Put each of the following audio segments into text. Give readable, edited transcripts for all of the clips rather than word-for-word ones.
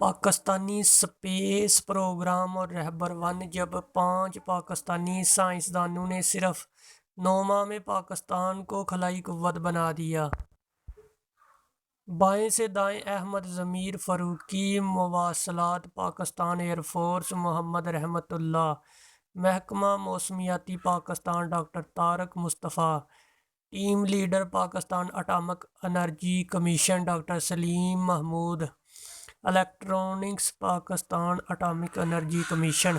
Pakistani space programme اور رہبر one جب 5 پاکستانی سائنسدانوں نے صرف 9 ماہ میں پاکستان کو خلائی قوت بنا دیا۔ بائیں سے دائیں احمد ضمیر فاروقی، مواصلات پاکستان ایئر فورس محمد رحمت اللہ، محکمہ موسمیاتی Pakistan doctor Tariq Mustafa, team leader Pakistan atomic energy commission doctor Saleem Mahmood, electronics Pakistan atomic energy commission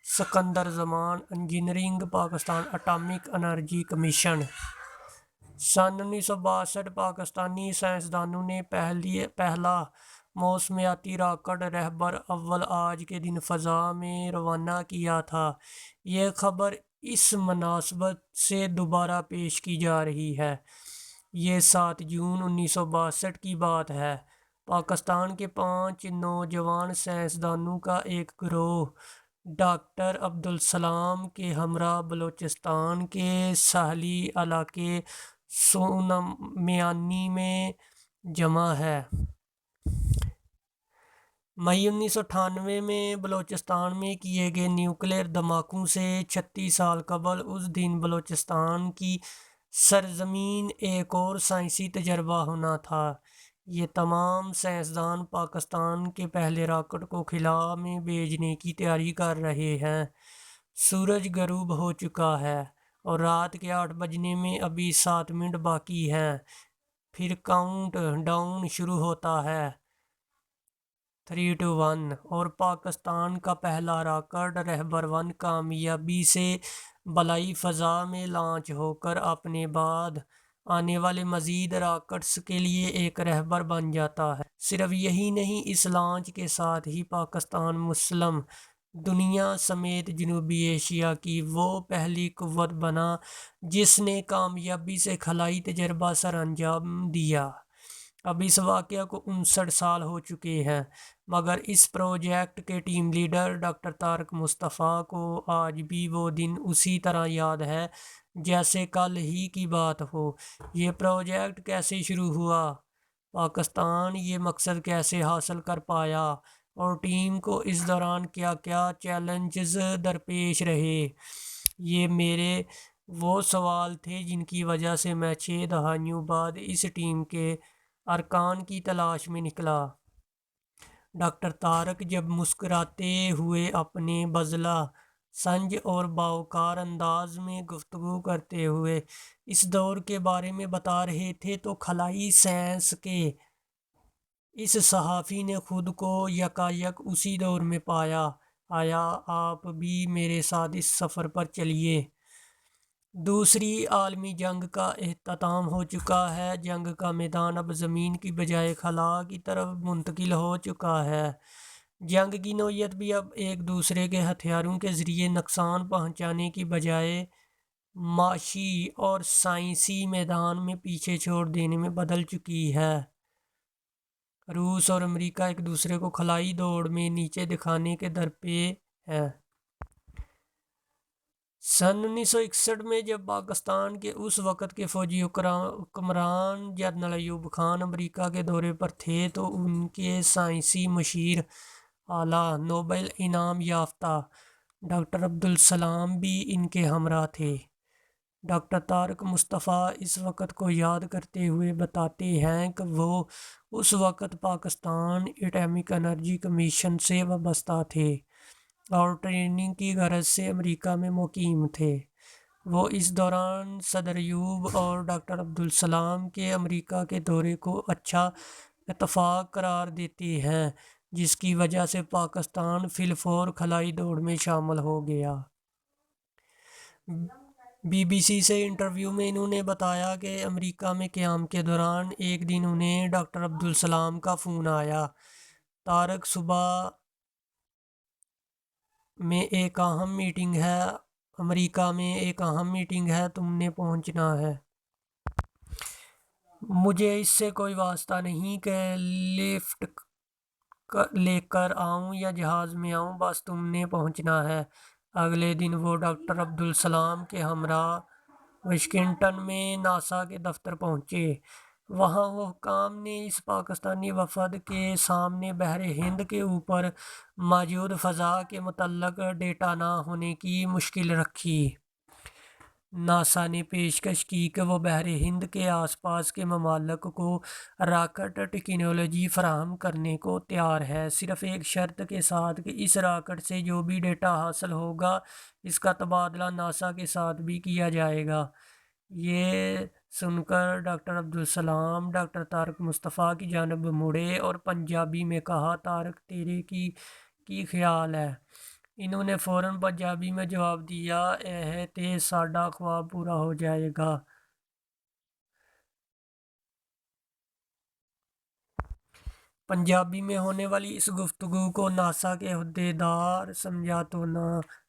Sikandar Zaman, engineering Pakistan atomic energy commission. سن 1962 پاکستانی سائنسدانوں نے پہلا موسمیاتی راکٹ رہبر اول آج کے دن فضا میں روانہ کیا تھا۔ یہ خبر اس مناسبت سے دوبارہ پیش کی جا رہی ہے۔ یہ 7 جون 1962 کی بات ہے۔ پاکستان کے 5 نوجوان سائنسدانوں کا ایک گروہ ڈاکٹر عبدالسلام کے ہمراہ بلوچستان کے ساحلی علاقے سونامیانی میں جمع ہے۔ مئی 1998 میں بلوچستان میں کیے گئے نیوکلیئر دھماکوں سے 36 سال قبل اس دن بلوچستان کی سرزمین ایک اور سائنسی تجربہ ہونا تھا۔ یہ تمام سائنسدان پاکستان کے پہلے راکٹ کو خلا میں بھیجنے کی تیاری کر رہے ہیں۔ سورج غروب ہو چکا ہے اور رات کے 8 بجنے میں ابھی 7 منٹ باقی ہیں۔ پھر کاؤنٹ ڈاؤن شروع ہوتا ہے 3 2 1 اور پاکستان کا پہلا راکٹ رہبر ون کامیابی سے بالائی فضا میں لانچ ہو کر اپنے بعد آنے والے مزید راکٹس کے لیے ایک رہبر بن جاتا ہے۔ صرف یہی نہیں، اس لانچ کے ساتھ ہی پاکستان مسلم دنیا سمیت جنوبی ایشیا کی وہ پہلی قوت بنا جس نے کامیابی سے خلائی تجربہ سر انجام دیا۔ اب اس واقعہ کو 59 سال ہو چکے ہیں، مگر اس پروجیکٹ کے ٹیم لیڈر ڈاکٹر طارق مصطفیٰ کو آج بھی وہ دن اسی طرح یاد ہے جیسے کل ہی کی بات ہو۔ یہ پروجیکٹ کیسے شروع ہوا، پاکستان یہ مقصد کیسے حاصل کر پایا اور ٹیم کو اس دوران کیا کیا چیلنجز درپیش رہے، یہ میرے وہ سوال تھے جن کی وجہ سے میں 6 دہائیوں بعد اس ٹیم کے ارکان کی تلاش میں نکلا۔ ڈاکٹر طارق جب مسکراتے ہوئے اپنے بزلہ سنج اور باوقار انداز میں گفتگو کرتے ہوئے اس دور کے بارے میں بتا رہے تھے تو خلائی سائنس کے اس صحافی نے خود کو یکایک اسی دور میں پایا۔ آیا آپ بھی میرے ساتھ اس سفر پر چلیے۔ دوسری عالمی جنگ کا اختتام ہو چکا ہے۔ جنگ کا میدان اب زمین کی بجائے خلا کی طرف منتقل ہو چکا ہے۔ جنگ کی نوعیت بھی اب ایک دوسرے کے ہتھیاروں کے ذریعے نقصان پہنچانے کی بجائے معاشی اور سائنسی میدان میں پیچھے چھوڑ دینے میں بدل چکی ہے۔ روس اور امریکہ ایک دوسرے کو خلائی دوڑ میں نیچے دکھانے کے درپے ہیں۔ سن 1961 میں جب پاکستان کے اس وقت کے فوجی حکمران جنرل ایوب خان امریکہ کے دورے پر تھے تو ان کے سائنسی مشیر اعلیٰ نوبل انعام یافتہ ڈاکٹر عبدالسلام بھی ان کے ہمراہ تھے۔ ڈاکٹر طارق مصطفیٰ اس وقت کو یاد کرتے ہوئے بتاتے ہیں کہ وہ اس وقت پاکستان اٹامک انرجی کمیشن سے وابستہ تھے اور ٹریننگ کی غرض سے امریکہ میں مقیم تھے۔ وہ اس دوران صدر ایوب اور ڈاکٹر عبدالسلام کے امریکہ کے دورے کو اچھا اتفاق قرار دیتے ہیں، جس کی وجہ سے پاکستان فی الفور خلائی دوڑ میں شامل ہو گیا۔ بی بی سی سے انٹرویو میں انہوں نے بتایا کہ امریکہ میں قیام کے دوران ایک دن انہیں ڈاکٹر عبدالسلام کا فون آیا، طارق صبح میں ایک اہم میٹنگ ہے، امریکہ میں ایک اہم میٹنگ ہے، تم نے پہنچنا ہے۔ مجھے اس سے کوئی واسطہ نہیں کہ لفٹ لے کر آؤں یا جہاز میں آؤں، بس تم نے پہنچنا ہے۔ اگلے دن وہ ڈاکٹر عبدالسلام کے ہمراہ واشنگٹن میں ناسا کے دفتر پہنچے۔ وہاں وہ حکام نے اس پاکستانی وفد کے سامنے بحر ہند کے اوپر موجود فضا کے متعلق ڈیٹا نہ ہونے کی مشکل رکھی۔ ناسا نے پیشکش کی کہ وہ بحر ہند کے آس پاس کے ممالک کو راکٹ ٹیکنالوجی فراہم کرنے کو تیار ہے، صرف ایک شرط کے ساتھ کہ اس راکٹ سے جو بھی ڈیٹا حاصل ہوگا اس کا تبادلہ ناسا کے ساتھ بھی کیا جائے گا۔ یہ سن کر ڈاکٹر عبدالسلام ڈاکٹر طارق مصطفیٰ کی جانب مڑے اور پنجابی میں کہا، طارق تیرے کی خیال ہے؟ انہوں نے فوراً پنجابی میں جواب دیا، اے ہے تے ساڈا خواب پورا ہو جائے گا۔ پنجابی میں ہونے والی اس گفتگو کو ناسا کے عہدیدار سمجھا تو نہ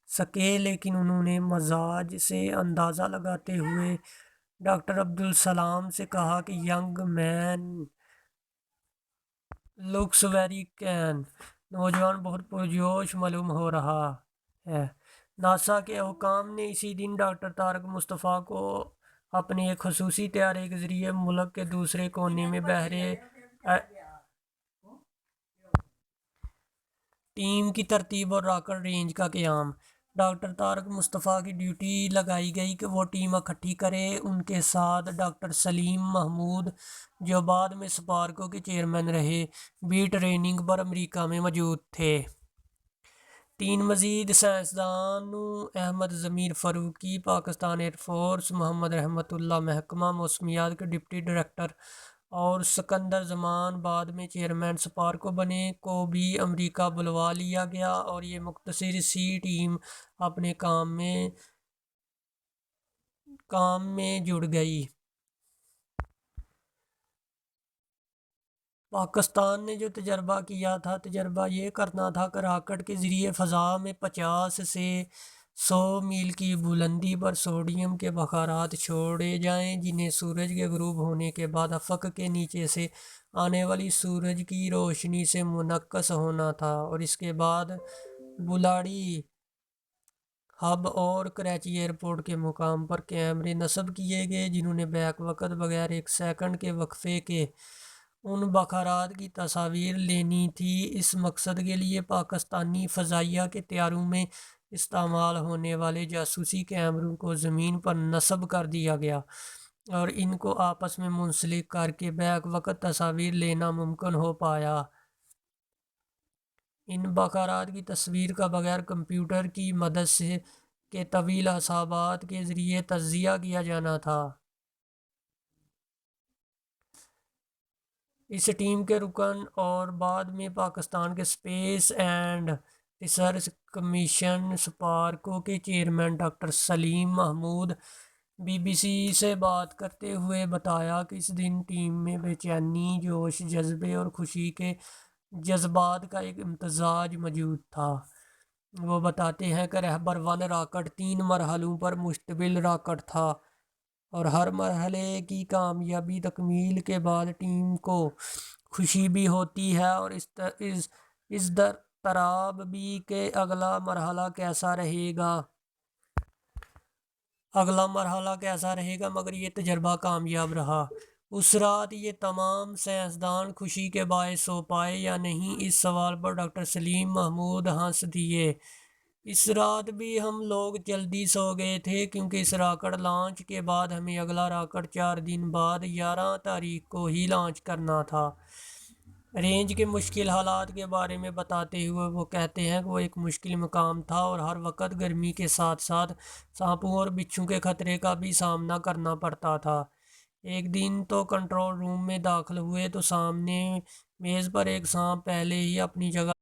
سکے، لیکن انہوں نے مزاج سے اندازہ لگاتے ہوئے ڈاکٹر عبدالسلام سے کہا کہ young man looks very keen, نوجوان بہت پرجوش معلوم ہو رہا ہے۔ ناسا کے حکام نے اسی دن ڈاکٹر طارق مصطفیٰ کو اپنے ایک خصوصی طیارے کے ذریعے ملک کے دوسرے کونے میں ٹیم کی ترتیب اور راکٹ رینج کا قیام۔ ڈاکٹر طارق مصطفیٰ کی ڈیوٹی لگائی گئی کہ وہ ٹیم اکٹھی کرے۔ ان کے ساتھ ڈاکٹر سلیم محمود، جو بعد میں سپارکو کے چیئرمین رہے، بھی ٹریننگ پر امریکہ میں موجود تھے۔ 3 مزید سائنسدانوں احمد ضمیر فاروقی پاکستان ایئر فورس، محمد رحمت اللہ محکمہ موسمیات کے ڈپٹی ڈائریکٹر اور سکندر زمان بعد میں چیئرمین سپارکو بنے، کو بھی امریکہ بلوا لیا گیا اور یہ مختصر سی ٹیم اپنے کام میں جڑ گئی۔ پاکستان نے جو تجربہ کیا تھا، تجربہ یہ کرنا تھا کہ راکٹ کے ذریعے فضا میں 50 سے 100 میل کی بلندی پر سوڈیم کے بخارات چھوڑے جائیں، جنہیں سورج کے غروب ہونے کے بعد افق کے نیچے سے آنے والی سورج کی روشنی سے منعکس ہونا تھا، اور اس کے بعد بلاڑی ہب اور کراچی ایئرپورٹ کے مقام پر کیمرے نصب کیے گئے، جنہوں نے بیک وقت بغیر 1 سیکنڈ کے وقفے کے ان بخارات کی تصاویر لینی تھی۔ اس مقصد کے لیے پاکستانی فضائیہ کے طیاروں میں استعمال ہونے والے جاسوسی کیمروں کو زمین پر نصب کر دیا گیا اور ان کو آپس میں منسلک کر کے بیک وقت تصاویر لینا ممکن ہو پایا۔ ان بخارات کی تصویر کا بغیر کمپیوٹر کی مدد سے کے طویل حسابات کے ذریعے تجزیہ کیا جانا تھا۔ اس ٹیم کے رکن اور بعد میں پاکستان کے space and research commission SUPARCO کے chairman doctor Saleem Mahmood B B C سے بات کرتے ہوئے بتایا کہ اس دن ٹیم میں بے چینی، جوش، جذبے اور خوشی کے جذبات کا ایک امتزاج موجود تھا۔ وہ بتاتے ہیں کہ رہبر 1 راکٹ 3 مرحلوں پر مشتمل راکٹ تھا اور ہر مرحلے کی کامیابی تکمیل کے بعد ٹیم کو خوشی بھی ہوتی ہے اور اس اضطراب بھی کہ اگلا مرحلہ کیسا رہے گا، مگر یہ تجربہ کامیاب رہا۔ اس رات یہ تمام سائنسدان خوشی کے باعث سو پائے یا نہیں، اس سوال پر ڈاکٹر سلیم محمود ہنس دیے، اس رات بھی ہم لوگ جلدی سو گئے تھے کیونکہ اس راکٹ لانچ کے بعد ہمیں اگلا راکٹ 4 دن بعد 11 تاریخ کو ہی لانچ کرنا تھا۔ رینج کے مشکل حالات کے بارے میں بتاتے ہوئے وہ کہتے ہیں کہ وہ ایک مشکل مقام تھا اور ہر وقت گرمی کے ساتھ ساتھ سانپوں اور بچھو کے خطرے کا بھی سامنا کرنا پڑتا تھا۔ ایک دن تو کنٹرول روم میں داخل ہوئے تو سامنے میز پر ایک سانپ پہلے ہی اپنی جگہ